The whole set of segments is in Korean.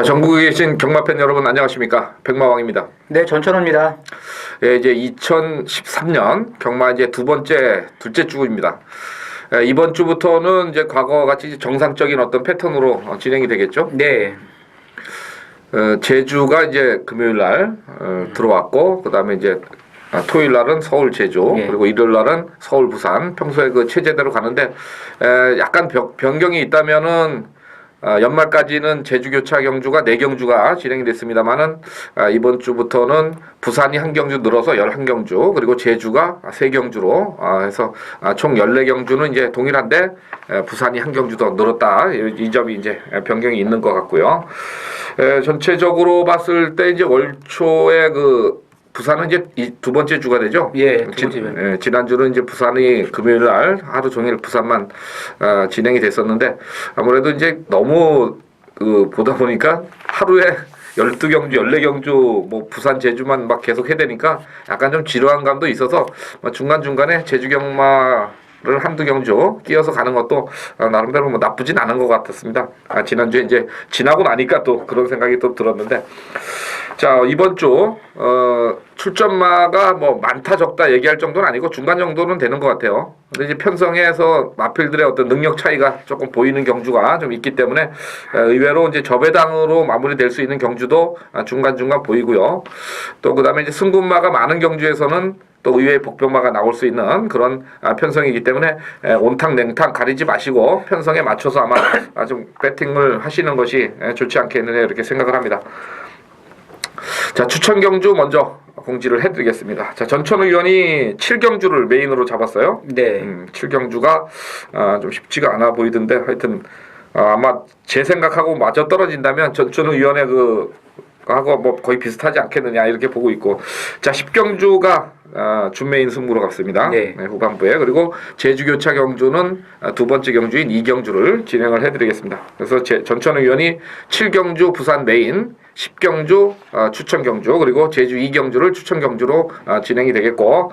자, 전국에 계신 경마팬 여러분 안녕하십니까? 백마왕입니다. 네, 전천호입니다. 예, 이제 2013년 경마 이제 둘째 주입니다. 예, 이번 주부터는 이제 과거와 같이 정상적인 어떤 패턴으로 진행이 되겠죠. 네. 제주가 이제 금요일 날 들어왔고, 그 다음에 이제 토요일 날은 서울 제주, 네. 그리고 일요일 날은 서울 부산. 평소에 그 체제대로 가는데 약간 변경이 있다면은 연말까지는 제주 교차 경주가 4경주가 진행이 됐습니다만은 이번 주부터는 부산이 한 경주 늘어서 11경주, 그리고 제주가 3경주로 해서 총 14경주는 이제 동일한데 부산이 한 경주 더 늘었다. 이 점이 이제 변경이 있는 것 같고요. 전체적으로 봤을 때 이제 월 초에 부산은 이제 두 번째 주가 되죠. 예, 두 번째. 지난주는 이제 부산이 금요일 날 하루 종일 부산만 진행이 됐었는데 아무래도 이제 너무 보다 보니까 하루에 12경주, 14경주 뭐 부산 제주만 막 계속 해야 되니까 약간 좀 지루한 감도 있어서 중간중간에 제주 경마를 한두 경주 끼어서 가는 것도 나름대로 뭐 나쁘진 않은 것 같았습니다. 지난주에 이제 지나고 나니까 또 그런 생각이 또 들었는데, 자, 이번 주 출전마가 뭐 많다 적다 얘기할 정도는 아니고 중간 정도는 되는 것 같아요. 근데 이제 편성에서 마필들의 어떤 능력 차이가 조금 보이는 경주가 좀 있기 때문에 의외로 이제 저배당으로 마무리될 수 있는 경주도 중간중간 보이고요. 또 그다음에 이제 승분마가 많은 경주에서는 또 의외의 복병마가 나올 수 있는 그런 편성이기 때문에 온탕 냉탕 가리지 마시고 편성에 맞춰서 아마 좀 배팅을 하시는 것이 좋지 않겠느냐 이렇게 생각을 합니다. 자, 추천 경주 먼저 공지를 해드리겠습니다. 자, 전천 의원이 7경주를 메인으로 잡았어요. 네. 7경주가 좀 쉽지가 않아 보이던데 하여튼 아마 제 생각하고 맞아 떨어진다면 전천 의원의 하고 뭐 거의 비슷하지 않겠느냐 이렇게 보고 있고, 자, 10경주가 준메인 승부로 갔습니다. 네. 후반부에. 그리고 제주교차 경주는 두 번째 경주인 2경주를 진행을 해드리겠습니다. 그래서 전천 의원이 7경주 부산 메인, 10경주 추천 경주, 그리고 제주 2경주를 추천 경주로 진행이 되겠고,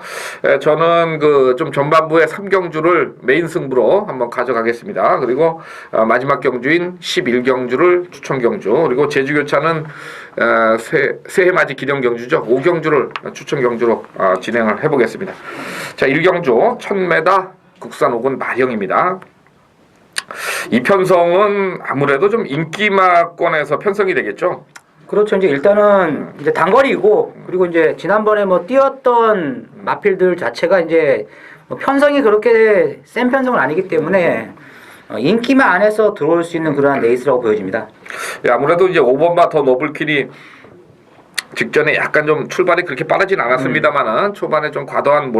저는 좀 전반부에 3경주를 메인 승부로 한번 가져가겠습니다. 그리고 마지막 경주인 11경주를 추천 경주, 그리고 제주 교차는 새해맞이 기념 경주죠. 5경주를 추천 경주로 진행을 해보겠습니다. 자, 1경주 1000m 국산 5군 마령입니다. 이 편성은 아무래도 좀 인기마권에서 편성이 되겠죠. 그렇죠. 이제 일단은 이제 단거리이고, 그리고 이제 지난번에 뭐 뛰었던 마필들 자체가 이제 뭐 편성이 그렇게 센 편성은 아니기 때문에 인기만 안에서 들어올 수 있는 그러한 레이스라고 보여집니다. 예, 아무래도 이제 5번마 더 노블킬이 직전에 약간 좀 출발이 그렇게 빠르진 않았습니다만은 초반에 좀 과도한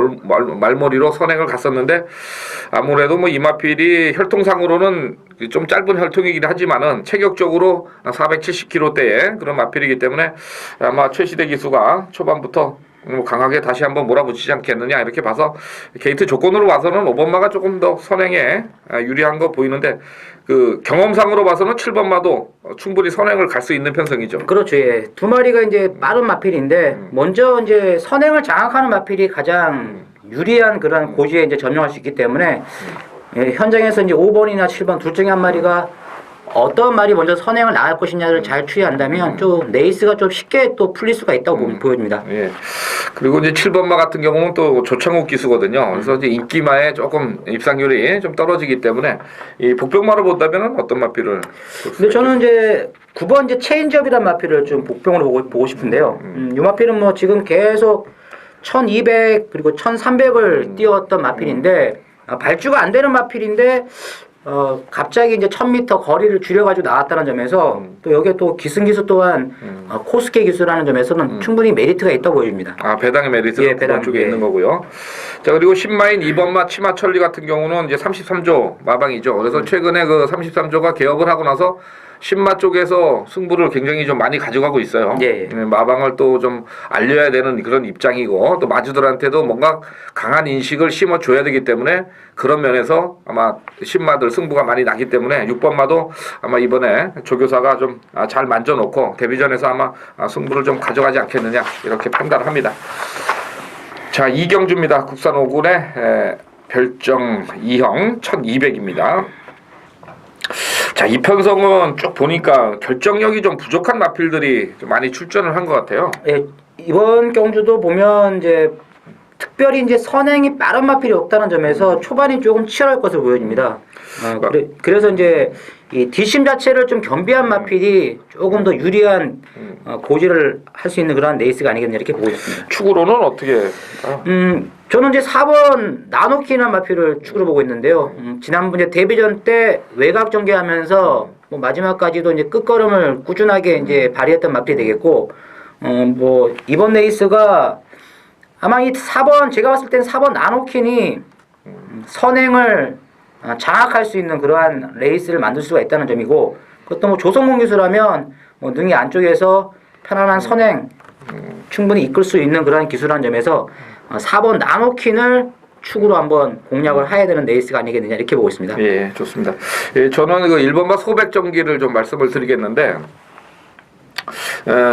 말머리로 선행을 갔었는데, 아무래도 뭐 이마필이 혈통상으로는 좀 짧은 혈통이긴 하지만은 체격적으로 470kg대의 그런 마필이기 때문에 아마 최시대 기수가 초반부터 강하게 다시 한번 몰아붙이지 않겠느냐 이렇게 봐서 게이트 조건으로 봐서는 5번마가 조금 더 선행에 유리한 거 보이는데, 경험상으로 봐서는 7번마도 충분히 선행을 갈 수 있는 편성이죠. 그렇죠. 예. 두 마리가 이제 빠른 마필인데 먼저 이제 선행을 장악하는 마필이 가장 유리한 그런 고지에 이제 점령할 수 있기 때문에 예, 현장에서 이제 5번이나 7번 둘 중에 한 마리가 어떤 말이 먼저 선행을 나갈 것이냐를 잘 추이한다면 좀 레이스가 좀 쉽게 또 풀릴 수가 있다고 보여집니다. 예. 그리고 이제 7번마 같은 경우는 또 조창욱 기수거든요. 그래서 이제 인기마에 조금 입상률이 좀 떨어지기 때문에 이 복병마로 본다면은 어떤 마필을? 근데 저는 이제 9번 이제 체인지업이란 마필을 좀 복병으로 보고 싶은데요. 이 마필은 뭐 지금 계속 1200 그리고 1300을 띄웠던 마필인데 발주가 안 되는 마필인데 갑자기 이제 1000m 거리를 줄여가지고 나왔다는 점에서 또 여기에 또 기승기수 또한 코스케 기수라는 점에서는 충분히 메리트가 있다고 보여집니다. 배당의 메리트가 예, 배당 쪽에 예. 있는 거고요. 자, 그리고 10마인 2번마 치마천리 같은 경우는 이제 33조 마방이죠. 그래서 최근에 33조가 개업을 하고 나서 신마 쪽에서 승부를 굉장히 좀 많이 가져가고 있어요. 예. 마방을 또 좀 알려야 되는 그런 입장이고, 또 마주들한테도 뭔가 강한 인식을 심어줘야 되기 때문에 그런 면에서 아마 신마들 승부가 많이 나기 때문에 6번마도 아마 이번에 조교사가 좀 잘 만져놓고 데뷔전에서 아마 승부를 좀 가져가지 않겠느냐 이렇게 판단합니다. 자, 이경주입니다. 국산 5군의 별정 2형 1200입니다. 자, 이편성은 쭉 보니까 결정력이 좀 부족한 마필들이 좀 많이 출전을 한 것 같아요. 예, 이번 경주도 보면 이제 특별히 이제 선행이 빠른 마필이 없다는 점에서 초반이 조금 치열할 것으로 보여집니다. 그래서 이제 이 뒷심 자체를 좀 겸비한 마필이 조금 더 유리한 고지를 할 수 있는 그런 레이스가 아니겠냐 이렇게 보고 있습니다. 축으로는 어떻게? 저는 이제 4번 나노키나 마필을 축으로 보고 있는데요. 지난번 이제 데뷔전 때 외곽 전개하면서 뭐 마지막까지도 이제 끝걸음을 꾸준하게 이제 발휘했던 마필이 되겠고, 뭐 이번 레이스가 아마 이 4번 제가 봤을 때는 4번 나노킨이 선행을 장악할 수 있는 그러한 레이스를 만들 수가 있다는 점이고, 그것도 뭐 조성공 기수라면 뭐 능이 안쪽에서 편안한 선행 충분히 이끌 수 있는 그런 기술한 점에서 4번 나노킨을 축으로 한번 공략을 해야 되는 레이스가 아니겠느냐 이렇게 보고 있습니다. 예, 좋습니다. 예, 저는 그 1번마 소백 전기를 좀 말씀을 드리겠는데,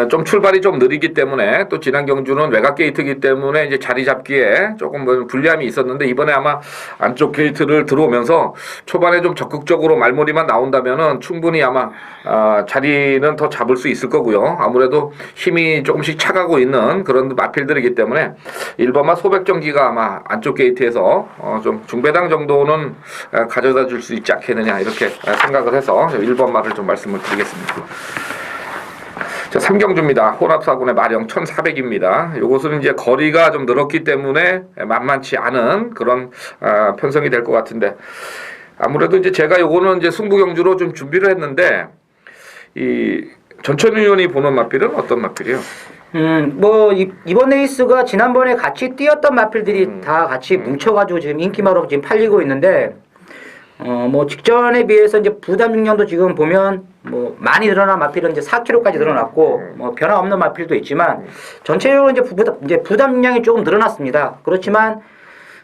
좀 출발이 좀 느리기 때문에 또 지난 경주는 외곽 게이트이기 때문에 이제 자리 잡기에 조금 뭐 불리함이 있었는데, 이번에 아마 안쪽 게이트를 들어오면서 초반에 좀 적극적으로 말머리만 나온다면은 충분히 아마 자리는 더 잡을 수 있을 거고요. 아무래도 힘이 조금씩 차가고 있는 그런 마필들이기 때문에 1번마 소백전기가 아마 안쪽 게이트에서 좀 중배당 정도는 가져다 줄 수 있지 않겠느냐 이렇게 생각을 해서 1번마를 좀 말씀을 드리겠습니다. 자, 3경주입니다. 혼합사군의 마령 1400입니다. 요것은 이제 거리가 좀 늘었기 때문에 만만치 않은 그런 편성이 될 것 같은데, 아무래도 이제 제가 요거는 이제 승부경주로 좀 준비를 했는데, 이 전천 의원이 보는 마필은 어떤 마필이요? 뭐 이번 레이스가 지난번에 같이 뛰었던 마필들이 다 같이 뭉쳐가지고 지금 인기마로 지금 팔리고 있는데, 뭐 직전에 비해서 이제 부담 중량도 지금 보면 뭐 많이 늘어난 마필은 이제 4kg까지 늘어났고, 뭐 변화 없는 마필도 있지만 전체적으로 이제 부담 중량이 조금 늘어났습니다. 그렇지만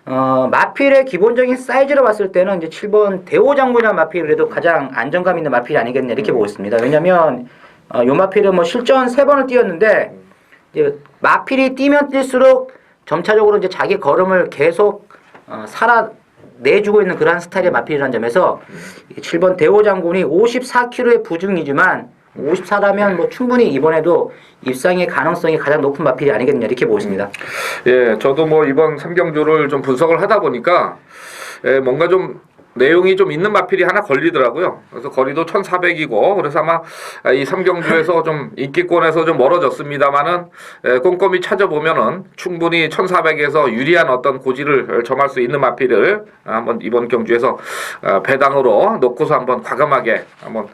마필의 기본적인 사이즈로 봤을 때는 이제 7번 대오장군이라는 마필이 그래도 가장 안정감 있는 마필이 아니겠냐 이렇게 보고 있습니다. 왜냐면 요 마필은 뭐 실전 3번을 뛰었는데, 이제 마필이 뛰면 뛸수록 점차적으로 이제 자기 걸음을 계속 내주고 있는 그러한 스타일의 마필이라는 점에서 7번 대오장군이 54kg의 부중이지만 54라면 뭐 충분히 이번에도 입상의 가능성이 가장 높은 마필이 아니겠냐 이렇게 보고 있습니다. 예, 저도 뭐 이번 3경주를 좀 분석을 하다 보니까 뭔가 좀 내용이 좀 있는 마필이 하나 걸리더라고요. 그래서 거리도 1400이고, 그래서 아마 이 3경주에서 좀 인기권에서 좀 멀어졌습니다만은 꼼꼼히 찾아보면은 충분히 1400에서 유리한 어떤 고지를 점할 수 있는 마필을 한번 이번 경주에서 배당으로 놓고서 한번 과감하게 한번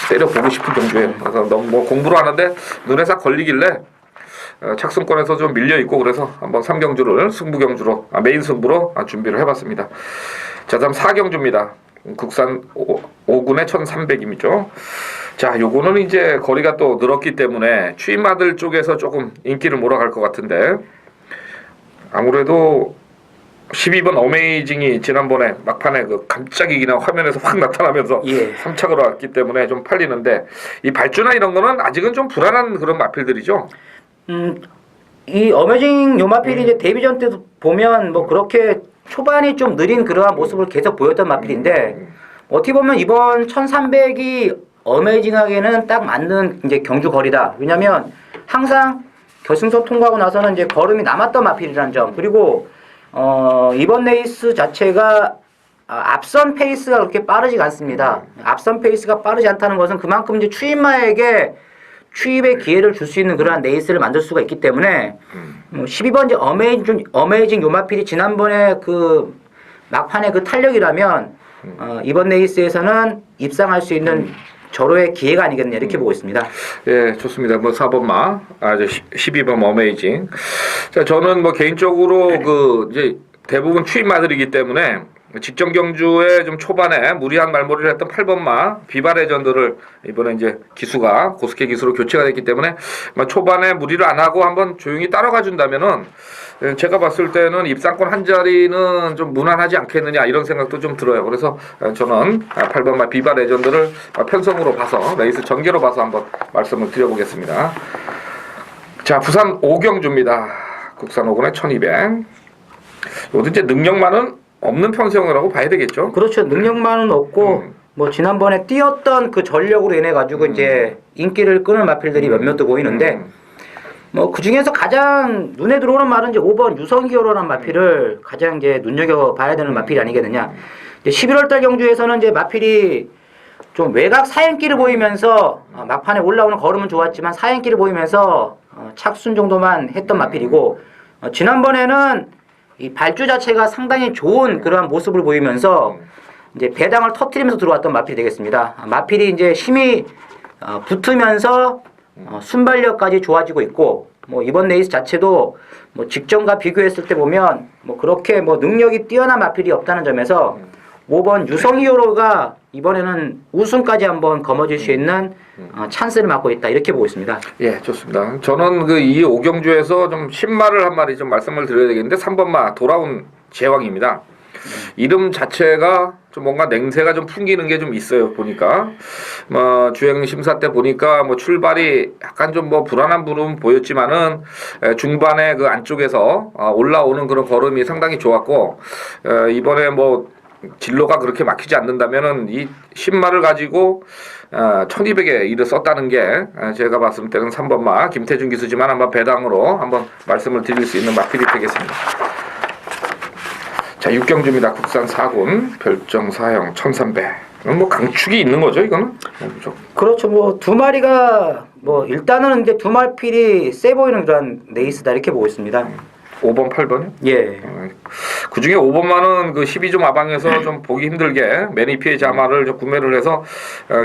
때려보고 싶은 경주예요. 그래서 너무 뭐 공부를 하는데 눈에 싹 걸리길래 착승권에서 좀 밀려있고, 그래서 한번 3경주를 승부경주로 메인 승부로 준비를 해봤습니다. 자, 다음 4경주입니다. 국산 5군의 1300이죠. 자, 요거는 이제 거리가 또 늘었기 때문에 추임마들 쪽에서 조금 인기를 몰아갈 것 같은데, 아무래도 12번 어메이징이 지난번에 막판에 그 깜짝이기 화면에서 확 나타나면서 3착으로 왔기 때문에 좀 팔리는데, 이 발주나 이런 거는 아직은 좀 불안한 그런 마필들이죠. 이 어메이징 요마필이 이제 데뷔전 때도 보면 뭐 그렇게 초반이 좀 느린 그러한 모습을 계속 보였던 마필인데, 어떻게 보면 이번 1300이 어메이징하게는 딱 맞는 이제 경주 거리다. 왜냐면 항상 결승선 통과하고 나서는 이제 걸음이 남았던 마필이라는 점, 그리고 이번 레이스 자체가 앞선 페이스가 그렇게 빠르지가 않습니다. 앞선 페이스가 빠르지 않다는 것은 그만큼 이제 추임마에게 추입의 기회를 줄 수 있는 그러한 레이스를 만들 수가 있기 때문에, 뭐 12번 이제 어메이징 요마필이 지난번에 그 막판에 그 탄력이라면 이번 레이스에서는 입상할 수 있는 절호의 기회가 아니겠냐 이렇게 보고 있습니다. 예, 좋습니다. 뭐 4번마, 12번 어메이징. 자, 저는 뭐 개인적으로 그 이제 대부분 추임마들이기 때문에 직전 경주에 좀 초반에 무리한 말머리를 했던 8번마 비바 레전드를 이번에 이제 기수가 고스케 기수로 교체가 됐기 때문에 초반에 무리를 안 하고 한번 조용히 따라가 준다면은 제가 봤을 때는 입상권 한 자리는 좀 무난하지 않겠느냐 이런 생각도 좀 들어요. 그래서 저는 8번마 비바 레전드를 편성으로 봐서 레이스 전개로 봐서 한번 말씀을 드려보겠습니다. 자, 부산 5경주입니다. 국산 5군의 1200. 요것도 이제 능력만은 없는 편성이라고 봐야 되겠죠. 그렇죠. 능력만은 없고 뭐 지난번에 뛰었던 그 전력으로 인해 가지고 이제 인기를 끄는 마필들이 몇몇도 보이는데 뭐 그 중에서 가장 눈에 들어오는 말은 이제 5번 유성기어로라는 마필을 가장 이제 눈여겨 봐야 되는 마필이 아니겠느냐. 이제 11월달 경주에서는 이제 마필이 좀 외곽 사행기를 보이면서 막판에 올라오는 걸음은 좋았지만 사행기를 보이면서 착순 정도만 했던 마필이고 지난번에는 이 발주 자체가 상당히 좋은 그러한 모습을 보이면서 이제 배당을 터뜨리면서 들어왔던 마필이 되겠습니다. 마필이 이제 힘이 붙으면서 순발력까지 좋아지고 있고 뭐 이번 레이스 자체도 뭐 직전과 비교했을 때 보면 뭐 그렇게 뭐 능력이 뛰어난 마필이 없다는 점에서 5번 유성이오로가 이번에는 우승까지 한번 거머쥘 수 있는 찬스를 맡고 있다 이렇게 보고 있습니다. 예, 좋습니다. 저는 그 이 오경주에서 좀 신마를 한 마리 좀 말씀을 드려야 되겠는데 3번마 돌아온 제왕입니다. 이름 자체가 좀 뭔가 냉세가 좀 풍기는 게 좀 있어요. 보니까 뭐 주행 심사 때 보니까 뭐 출발이 약간 좀 뭐 불안한 부분 보였지만은 중반에 그 안쪽에서 올라오는 그런 걸음이 상당히 좋았고 이번에 뭐 진로가 그렇게 막히지 않는다면은 이 신마를 가지고 1200에 일을 썼다는 게 제가 봤을 때는 3번마 김태준 기수지만 한번 배당으로 한번 말씀을 드릴 수 있는 마필이 되겠습니다. 자, 6경주입니다. 국산 4군 별정 사형 1300. 뭐 강축이 있는 거죠, 이거는? 그렇죠. 뭐 두 마리가 뭐 일단은 이제 두 마필이 세 보이는 그런 레이스다 이렇게 보고 있습니다. 5번, 8번이요? 예. 그 중에 5번만은 그 12점 아방에서 좀 보기 힘들게 매니피의 자마를 좀 구매를 해서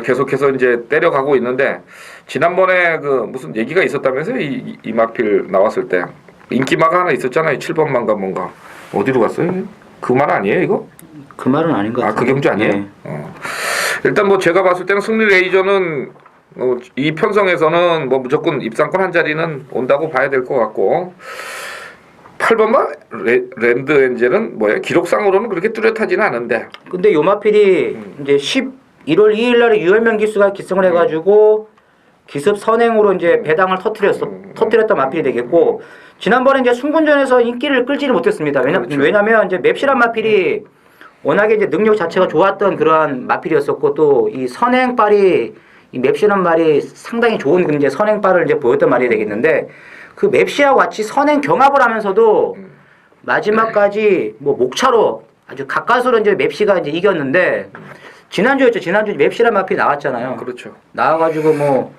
계속해서 이제 때려가고 있는데 지난번에 그 무슨 얘기가 있었다면서요? 이 마필 나왔을 때 인기마가 하나 있었잖아요. 7번만가 뭔가 어디로 갔어요? 그 말 아니에요, 이거? 그 말은 아닌 것 같아요. 그 경주 아니에요? 예. 일단 뭐 제가 봤을 때는 승리 레이저는 이 편성에서는 뭐 무조건 입상권 한 자리는 온다고 봐야 될 것 같고 8번만 랜드 엔젤은 뭐예요? 기록상으로는 그렇게 뚜렷하지는 않은데. 근데 요 마필이 이제 11월 2일 날에 유혈명 기수가 기승을 해가지고 기습 선행으로 이제 배당을 터뜨렸던 마필이 되겠고 지난번에 이제 순군전에서 인기를 끌지를 못했습니다. 왜냐면 이제 맵시란 마필이 워낙에 이제 능력 자체가 좋았던 그러한 마필이었었고 또 이 선행빨이 이 맵시란 말이 상당히 좋은 이제 선행빨을 이제 보였던 말이 되겠는데 그 맵시와 같이 선행 경합을 하면서도 마지막까지 뭐 목차로 아주 가까스로 이제 맵시가 이제 이겼는데 지난주였죠. 지난주 맵시란 마필이 나왔잖아요. 그렇죠. 나와가지고 뭐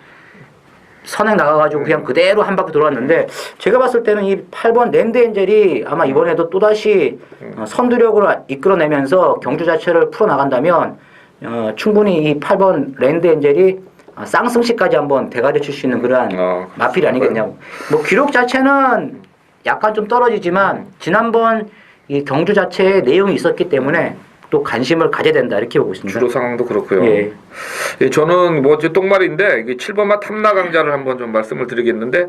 선행 나가가지고 그냥 그대로 한 바퀴 돌아왔는데 제가 봤을 때는 이 8번 랜드 엔젤이 아마 이번에도 또다시 선두력으로 이끌어내면서 경주 자체를 풀어나간다면 충분히 이 8번 랜드 엔젤이 쌍승시까지 한번 대가리 칠 수 있는 그러한 마필이 아니겠냐고. 뭐 기록 자체는 약간 좀 떨어지지만 지난번 이 경주 자체에 내용이 있었기 때문에 또 관심을 가져야 된다 이렇게 보고 있습니다. 주로 상황도 그렇고요. 예. 예, 저는 뭐 제 똥말인데 7번마 탐나 강자를 한번 좀 말씀을 드리겠는데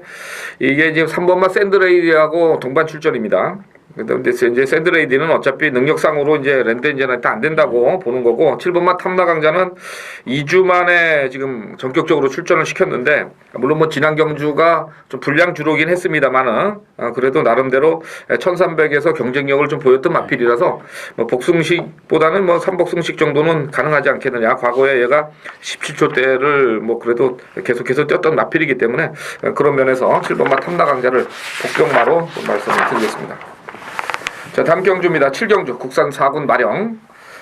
이게 이제 3번마 샌드레이디하고 동반 출전입니다. 근데 이제 샌드레이디는 어차피 능력상으로 이제 랜드 엔진한테 안 된다고 보는 거고 7번마 탐나 강자는 2주 만에 지금 전격적으로 출전을 시켰는데 물론 뭐 지난 경주가 좀 불량 주로긴 했습니다만은 그래도 나름대로 1300에서 경쟁력을 좀 보였던 마필이라서 뭐 복승식보다는 뭐 3복승식 정도는 가능하지 않겠느냐. 과거에 얘가 17초대를 뭐 그래도 계속해서 뛰었던 마필이기 때문에 그런 면에서 7번마 탐나 강자를 복병마로 말씀을 드리겠습니다. 자, 다음 경주입니다. 7경주 국산 4군 마령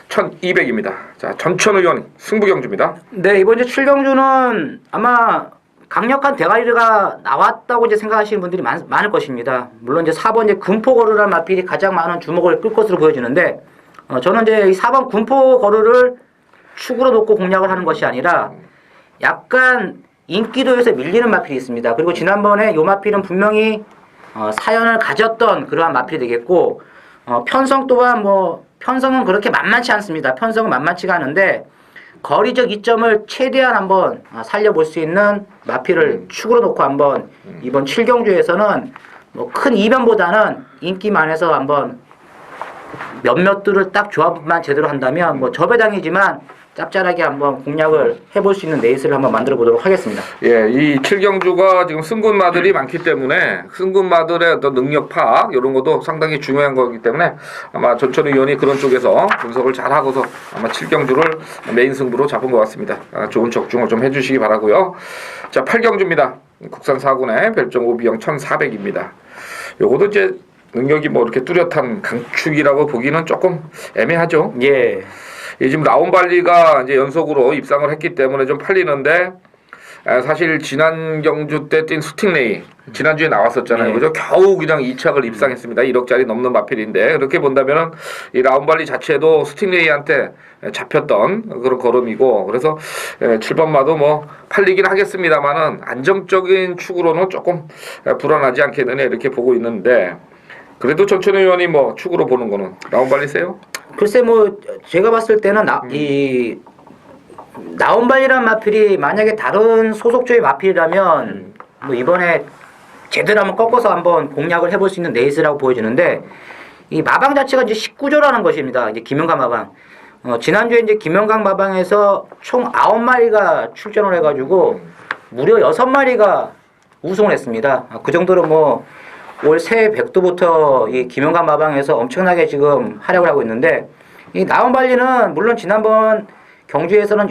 1200입니다. 자, 전천의원 승부경주입니다. 네, 이번 주 7경주는 아마 강력한 대가리가 나왔다고 이제 생각하시는 분들이 많을 것입니다. 물론 이제 4번 이제 군포거루라는 마필이 가장 많은 주목을 끌 것으로 보여지는데 저는 이제 이 4번 군포거루를 축으로 놓고 공략을 하는 것이 아니라 약간 인기도에서 밀리는 마필이 있습니다. 그리고 지난번에 이 마필은 분명히 사연을 가졌던 그러한 마필이 되겠고 편성 또한 뭐 편성은 그렇게 만만치 않습니다. 편성은 만만치가 않은데 거리적 이점을 최대한 한번 살려볼 수 있는 마필을 축으로 놓고 한번 이번 7경주에서는 뭐 큰 이변보다는 인기만해서 한번 몇몇들을 딱 조합만 제대로 한다면 뭐 저배당이지만 짭짤하게 한번 공략을 해볼 수 있는 레이스를 한번 만들어 보도록 하겠습니다. 예, 이 7경주가 지금 승군마들이 많기 때문에 승군마들의 어떤 능력 파악 이런 것도 상당히 중요한 거기 때문에 아마 전천 의원이 그런 쪽에서 분석을 잘 하고서 아마 7경주를 메인 승부로 잡은 것 같습니다. 좋은 적중을 좀 해주시기 바라고요. 자, 8경주입니다. 국산 4군의 별정 오비형 1400입니다. 요것도 이제 능력이 뭐 이렇게 뚜렷한 강축이라고 보기는 조금 애매하죠. 예. 이 지금 라온발리가 이제 연속으로 입상을 했기 때문에 좀 팔리는데 사실 지난 경주 때 뛴 스팅레이 지난주에 나왔었잖아요. 네. 그죠? 겨우 그냥 2착을 입상했습니다. 1억짜리 넘는 마필인데 그렇게 본다면은 이 라온발리 자체도 스팅레이한테 잡혔던 그런 걸음이고 그래서 7번마도 뭐 팔리긴 하겠습니다만은 안정적인 축으로는 조금 불안하지 않겠느냐 이렇게 보고 있는데 그래도 전천 의원이 뭐 축으로 보는 거는 라온발리세요? 글쎄 뭐 제가 봤을 때는 이 나온발이란 마필이 만약에 다른 소속주의 마필이라면 뭐 이번에 제대로 한번 꺾어서 한번 공략을 해볼 수 있는 레이스라고 보여지는데 이 마방 자체가 이제 19조라는 것입니다. 이제 김영강 마방. 지난주에 이제 김영강 마방에서 총 9마리가 출전을 해가지고 무려 6마리가 우승을 했습니다. 그 정도로 뭐 올 새해 백두부터 이 김영강 마방에서 엄청나게 지금 활약을 하고 있는데 이 나온발리는 물론 지난번 경주에서는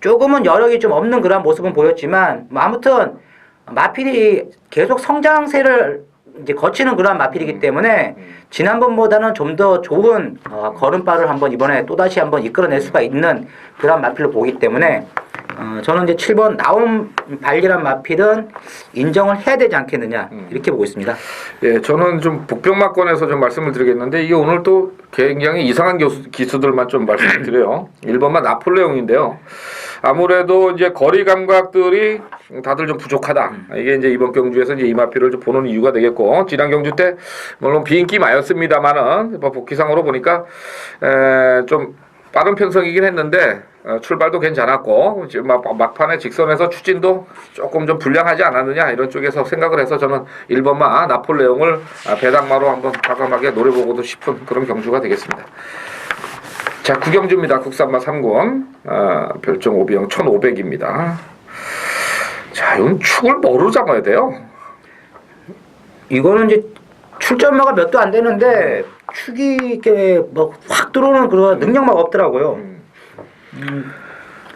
조금은 여력이 좀 없는 그런 모습은 보였지만 뭐 아무튼 마필이 계속 성장세를 이제 거치는 그러한 마필이기 때문에 지난번보다는 좀 더 좋은 걸음발을 한번 이번에 또다시 한번 이끌어낼 수가 있는 그런 마필로 보기 때문에 저는 이제 7번 나온발리란 마필은 인정을 해야 되지 않겠느냐 이렇게 보고 있습니다. 예, 저는 좀 복병마권에서 좀 말씀을 드리겠는데 이게 오늘 또 굉장히 이상한 기수들만 좀 말씀을 드려요. 1번만 나폴레옹인데요. 아무래도 이제 거리 감각들이 다들 좀 부족하다. 이게 이제 이번 경주에서 이제 이 마필을 좀 보는 이유가 되겠고 지난 경주 때 물론 비인기 마였습니다만은 뭐 복귀상으로 보니까 좀 빠른 편성이긴 했는데 출발도 괜찮았고 지금 막판에 직선에서 추진도 조금 좀 불량하지 않았느냐 이런 쪽에서 생각을 해서 저는 1번마 나폴레옹을 배당마로 한번 과감하게 노려보고도 싶은 그런 경주가 되겠습니다. 자, 9경주입니다. 국산마 3군 별정 오비형 1500입니다. 자, 이건 축을 뭐로 잡아야 돼요? 이거는 이제 출전마가 몇 도 안 되는데 축이 이렇게 뭐 확 들어오는 그런 능력만 없더라고요.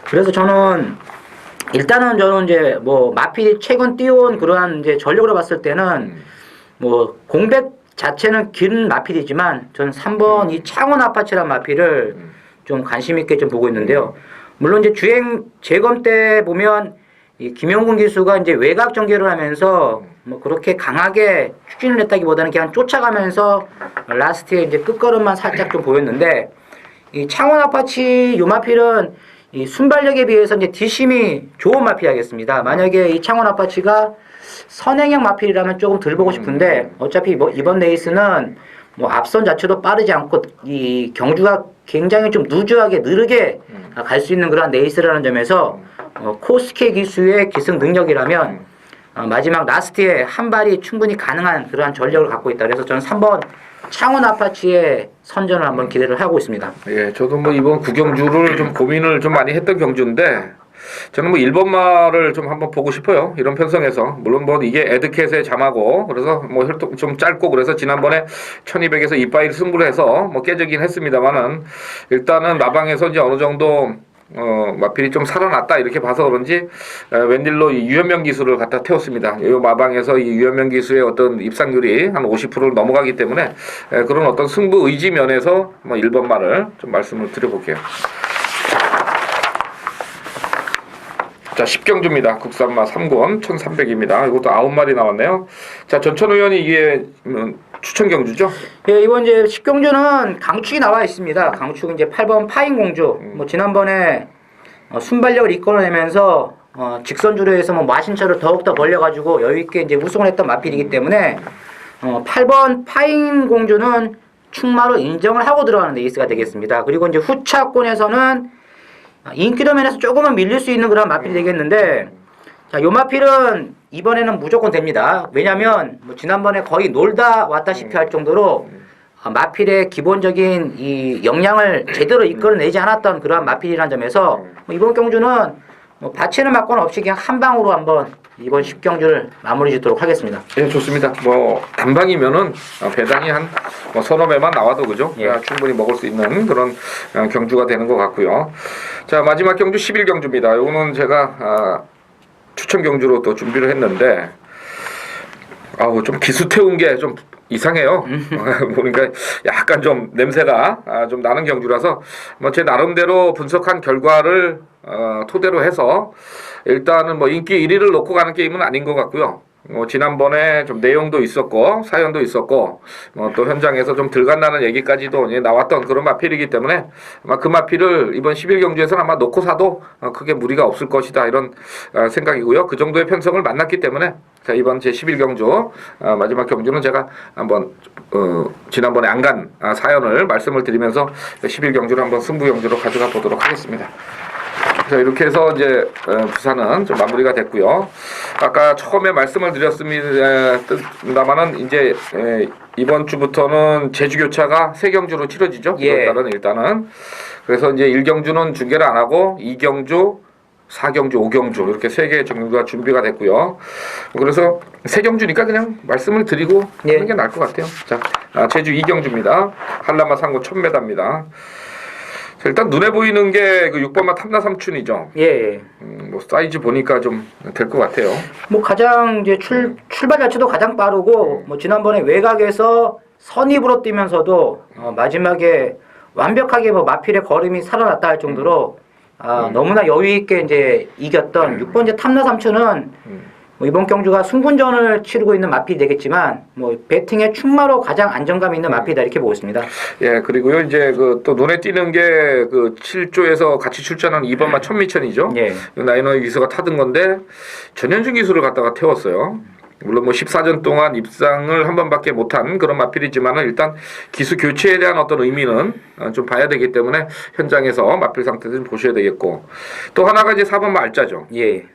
그래서 저는 이제 뭐 마필이 최근 띄워온 그러한 이제 전력으로 봤을 때는 뭐 공백 자체는 긴 마필이지만 저는 3번 이 창원 아파치란 마필을 좀 관심 있게 좀 보고 있는데요. 물론 이제 주행 재검 때 보면 이 김영군 기수가 이제 외곽 전개를 하면서 뭐 그렇게 강하게 추진을 했다기보다는 그냥 쫓아가면서 라스트에 이제 끝걸음만 살짝 좀 보였는데 이 창원 아파치 요 마필은 이 순발력에 비해서 이제 뒷심이 좋은 마필이겠습니다. 만약에 이 창원 아파치가 선행형 마필이라면 조금 덜 보고 싶은데 어차피 뭐 이번 레이스는 뭐 앞선 자체도 빠르지 않고 이 경주가 굉장히 좀 누주하게 느르게 갈 수 있는 그런 레이스라는 점에서 코스케 기수의 기승 능력이라면 마지막 라스트에 한 발이 충분히 가능한 그러한 전력을 갖고 있다. 그래서 저는 3번 창원 아파치의 선전을 한번 기대를 하고 있습니다. 예, 저도 뭐 이번 9경주를 좀 고민을 좀 많이 했던 경주인데 저는 뭐 1번마를 좀 한번 보고 싶어요. 이런 편성에서. 물론 뭐 이게 에드캣의 잠하고 그래서 뭐 혈통 좀 짧고 그래서 지난번에 1200에서 이빠이를 승부를 해서 뭐 깨지긴 했습니다만은 일단은 마방에서 이제 어느 정도 마필이 좀 살아났다 이렇게 봐서 그런지 웬일로 이 유현명 기수를 갖다 태웠습니다. 이 마방에서 이 유현명 기수의 어떤 입상률이 한 50%를 넘어가기 때문에 그런 어떤 승부 의지 면에서 뭐 1번마를 좀 말씀을 드려볼게요. 자, 10경주입니다. 국산마 3군 1300입니다. 이것도 9마리 나왔네요. 자, 전천 의원이 이게 추천 경주죠? 예, 이번 이제 10경주는 강축이 나와 있습니다. 강축은 이제 8번 파인 공주. 뭐 지난번에 순발력을 이끌어내면서 직선주로에서 뭐 마신처를 더욱더 벌려가지고 여유 있게 이제 우승을 했던 마필이기 때문에 8번 파인 공주는 충마로 인정을 하고 들어가는 레이스가 되겠습니다. 그리고 이제 후차권에서는 인기도 면에서 조금은 밀릴 수 있는 그런 마필이 되겠는데 자, 요 마필은 이번에는 무조건 됩니다. 왜냐면 뭐 지난번에 거의 놀다 왔다시피 할 정도로 마필의 기본적인 이 역량을 제대로 이끌어내지 않았던 그러한 마필이라는 점에서 뭐 이번 경주는 뭐 받치는 맞고는 없이 그냥 한 방으로 한번 이번 10경주를 마무리 짓도록 하겠습니다. 예, 좋습니다. 뭐 단방이면은 배당이 한 뭐 서너 배만 나와도 그죠? 예. 충분히 먹을 수 있는 그런 경주가 되는 것 같고요. 자, 마지막 경주 11경주입니다. 요거는 제가 추천 경주로 또 준비를 했는데 좀 기수 태운 게 좀 이상해요. 보니까 약간 좀 냄새가 좀 나는 경주라서 뭐 제 나름대로 분석한 결과를 토대로 해서 일단은 뭐 인기 1위를 놓고 가는 게임은 아닌 것 같고요. 지난번에 좀 내용도 있었고 사연도 있었고 또 현장에서 좀 들간다는 얘기까지도 나왔던 그런 마필이기 때문에 아마 그 마필을 이번 11경주에서는 아마 놓고 사도 크게 무리가 없을 것이다 이런 생각이고요. 그 정도의 편성을 만났기 때문에 자, 이번 제 11경주 마지막 경주는 제가 한번 지난번에 안 간 사연을 말씀을 드리면서 11경주를 한번 승부경주로 가져가 보도록 하겠습니다. 자, 이렇게 해서 이제 부산은 좀 마무리가 됐고요. 아까 처음에 말씀을 드렸습니다만은 이제 이번 주부터는 제주교차가 3경주로 치러지죠. 예. 일단은 그래서 이제 1경주는 중계를 안 하고 2경주, 4경주, 5경주 이렇게 3개의 경주가 준비가 됐고요. 그래서 3경주니까 그냥 말씀을 드리고 하는 게 나을 것 같아요. 자, 제주 2경주입니다. 한라마 상고 1000m입니다. 자, 일단 눈에 보이는 게 그 6번마 탐나 삼춘이죠. 예. 뭐 사이즈 보니까 좀 될 것 같아요. 뭐 가장 이제 출발 자체도 가장 빠르고 뭐 지난번에 외곽에서 선입으로 뛰면서도 마지막에 완벽하게 뭐 마필의 걸음이 살아났다 할 정도로 너무나 여유 있게 이제 이겼던 6번째 탐나 삼춘은 뭐 이번 경주가 승분전을 치르고 있는 마필이 되겠지만 뭐 배팅의 충마로 가장 안정감 있는 마필이다 이렇게 보고 있습니다. 예, 그리고요 이제 그 또 눈에 띄는 게 그 7조에서 같이 출전한 2번마 천미천이죠. 예. 나이너의 기수가 타던 건데 전현준 기수를 갖다가 태웠어요. 물론 뭐 14전 동안 입상을 한 번밖에 못한 그런 마필이지만은 일단 기수 교체에 대한 어떤 의미는 좀 봐야 되기 때문에 현장에서 마필 상태도 좀 보셔야 되겠고 또 하나가 이제 4번마 알짜죠. 예.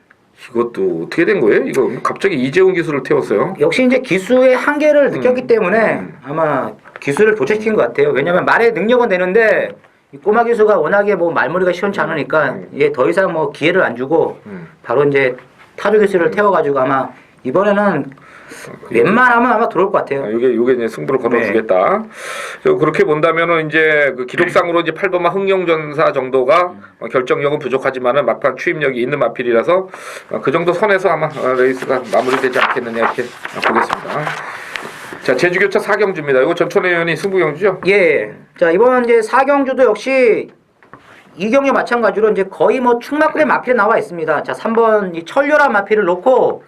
이것도 어떻게 된 거예요? 이거 갑자기 이재훈 기수를 태웠어요. 역시 이제 기수의 한계를 느꼈기 때문에 아마 기수를 교체시킨 것 같아요. 왜냐하면 말의 능력은 되는데 이 꼬마 기수가 워낙에 뭐 말머리가 시원치 않으니까 얘 더 이상 뭐 기회를 안 주고 바로 이제 타조 기수를 태워가지고 아마 이번에는 웬만하면 아마 들어올 것 같아요. 이게 이제 승부를 거둬주겠다. 그렇게 본다면은 이제 그 기록상으로 이제 8번마 흥룡전사 정도가 결정력은 부족하지만은 막판 추임력이 있는 마필이라서 그 정도 선에서 아마 레이스가 마무리되지 않겠느냐 이렇게 보겠습니다. 자, 제주교차 4경주입니다. 이거 전천의 의원이 승부경주죠? 예. 자, 이번 이제 4경주도 역시 이 경기 마찬가지로 이제 거의 뭐 충마급의 마필이 나와 있습니다. 자, 3번 이 철료란 마필을 놓고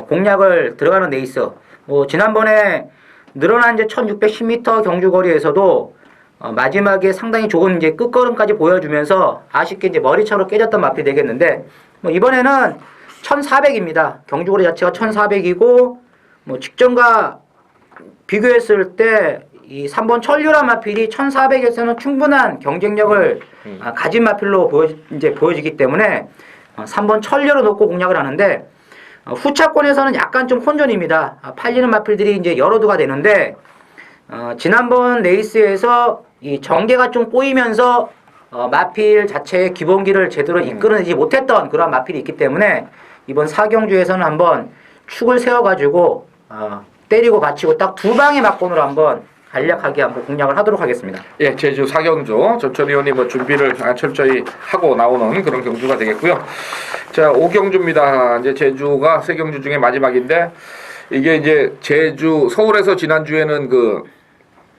공략을 들어가는 데 있어. 뭐 지난번에 늘어난 이제 1610m 경주 거리에서도 마지막에 상당히 좋은 이제 끝걸음까지 보여주면서 아쉽게 이제 머리차로 깨졌던 마필이 되겠는데 뭐 이번에는 1400입니다. 경주 거리 자체가 1400이고 뭐 직전과 비교했을 때 이 3번 천류란 마필이 1400에서는 충분한 경쟁력을 가진 마필로 보여지기 때문에 3번 천류로 놓고 공략을 하는데 후차권에서는 약간 좀 혼전입니다. 팔리는 마필들이 이제 여러 두가 되는데 지난번 레이스에서 이 전개가 좀 꼬이면서 마필 자체의 기본기를 제대로 이끌어내지 못했던 그런 마필이 있기 때문에 이번 4경주에서는 한번 축을 세워가지고 때리고 받치고 딱 두 방의 막권으로 한번 간략하게 한번 공략을 하도록 하겠습니다. 예, 제주 4경주 전천 의원이 뭐 준비를 철저히 하고 나오는 그런 경주가 되겠고요. 자, 5경주입니다. 이제 제주가 3경주 중에 마지막인데 이게 이제 제주 서울에서 지난주에는 그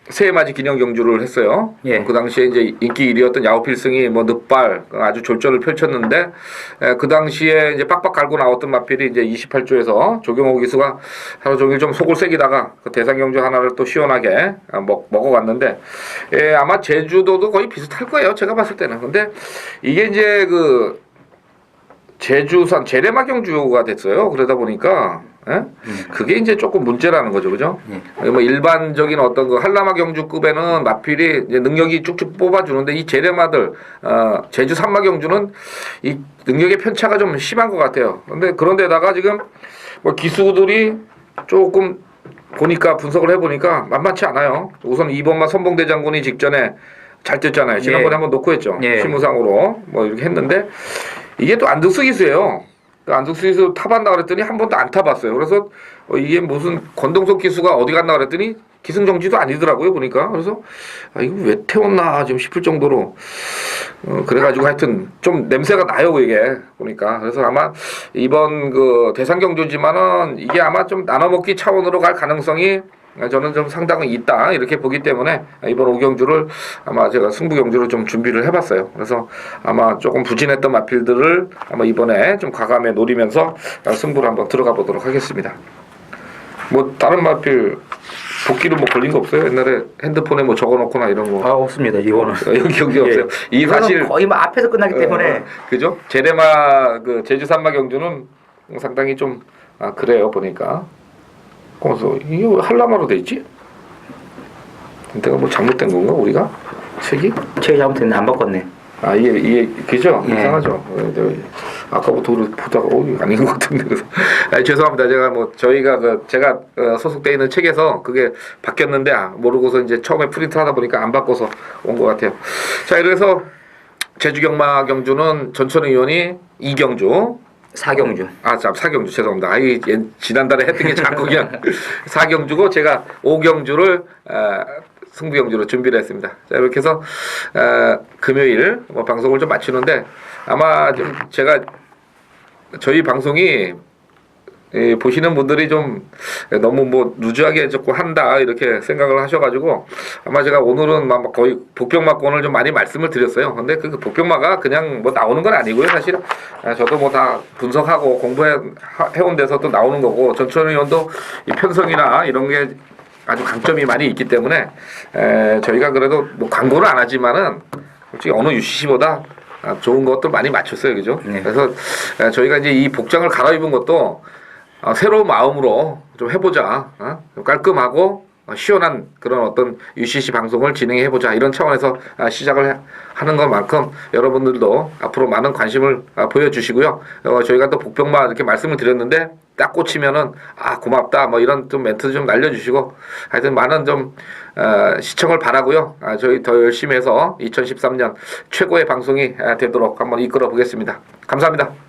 새해맞이 기념 경주를 했어요. 예. 그 당시에 이제 인기 1위였던 야오필승이 뭐 늑발 아주 졸전을 펼쳤는데 그 당시에 이제 빡빡 갈고 나왔던 마필이 이제 28조에서 조경호 기수가 하루 종일 좀 속을 새기다가 그 대상 경주 하나를 또 시원하게 먹어갔는데 아마 제주도도 거의 비슷할 거예요. 제가 봤을 때는. 근데 이게 이제 그 제주산 제레마 경주가 됐어요. 그러다 보니까 그게 이제 조금 문제라는 거죠, 그죠? 뭐 일반적인 어떤 그 한라마 경주급에는 마필이 이제 능력이 쭉쭉 뽑아주는데 이 제레마들 제주 산마 경주는 이 능력의 편차가 좀 심한 것 같아요. 근데 그런데다가 지금 뭐 기수들이 조금 보니까 분석을 해보니까 만만치 않아요. 우선 이번만 선봉대 장군이 직전에 잘 뛰었잖아요. 지난번에 예. 한번 놓고 했죠. 예. 실무상으로 뭐 이렇게 했는데 이게 또 안득수 기수예요. 안득수 기수 타봤나 그랬더니 한 번도 안 타봤어요. 그래서 이게 무슨 권동석 기수가 어디 갔나 그랬더니 기승정지도 아니더라고요 보니까. 그래서 이거 왜 태웠나 좀 싶을 정도로 그래가지고 하여튼 좀 냄새가 나요 이게 보니까. 그래서 아마 이번 그 대상 경주지만은 이게 아마 좀 나눠먹기 차원으로 갈 가능성이 저는 좀 상당히 있다 이렇게 보기 때문에 이번 5경주를 아마 제가 승부 경주로 좀 준비를 해봤어요. 그래서 아마 조금 부진했던 마필들을 아마 이번에 좀 과감히 노리면서 승부를 한번 들어가 보도록 하겠습니다. 뭐 다른 마필 복귀로 뭐 걸린 거 없어요? 옛날에 핸드폰에 뭐 적어놓거나 이런 거. 없습니다. 이거는. 여기 없어요. 예. 이 사실 거의 뭐 앞에서 끝나기 때문에 그죠? 제레마 그 제주 산마 경주는 상당히 좀 그래요 보니까. 그래서 이게 왜 한라마로 돼 있지? 내가 뭐 잘못된 건가 우리가 책이? 제 잘못했네. 안 바꿨네. 이게 그죠? 예. 이상하죠. 아까부터 보다가 이거 아닌 것 같은데 그래서 죄송합니다. 제가 뭐 저희가 제가 소속돼 있는 책에서 그게 바뀌었는데 모르고서 이제 처음에 프린트하다 보니까 안 바꿔서 온 것 같아요. 자, 그래서 제주경마 경주는 전천 의원이 2경주. 4경주. 참 4경주 죄송합니다. 지난달에 했던 게 자꾸 그냥 4경주고 제가 5경주를 승부경주로 준비를 했습니다. 자, 이렇게 해서 금요일 뭐 방송을 좀 마치는데 아마 좀 제가 저희 방송이 보시는 분들이 좀 너무 뭐 루즈하게 자꾸 한다 이렇게 생각을 하셔가지고 아마 제가 오늘은 막 거의 복병마권을 좀 많이 말씀을 드렸어요. 근데 그 복병마가 그냥 뭐 나오는 건 아니고요. 사실 저도 뭐 다 분석하고 공부해온 데서 또 나오는 거고 전천 의원도 이 편성이나 이런 게 아주 강점이 많이 있기 때문에 저희가 그래도 뭐 광고는 안 하지만은 솔직히 어느 UCC보다 좋은 것도 많이 맞췄어요, 그죠? 네. 그래서 저희가 이제 이 복장을 갈아입은 것도 새로운 마음으로 좀 해보자. 좀 깔끔하고 시원한 그런 어떤 UCC 방송을 진행해보자 이런 차원에서 시작을 하는 것만큼 여러분들도 앞으로 많은 관심을 보여주시고요. 저희가 또 복병마 이렇게 말씀을 드렸는데 딱 꽂히면은 고맙다 뭐 이런 좀 멘트 좀 날려주시고 하여튼 많은 좀 시청을 바라고요. 저희 더 열심히 해서 2013년 최고의 방송이 되도록 한번 이끌어 보겠습니다. 감사합니다.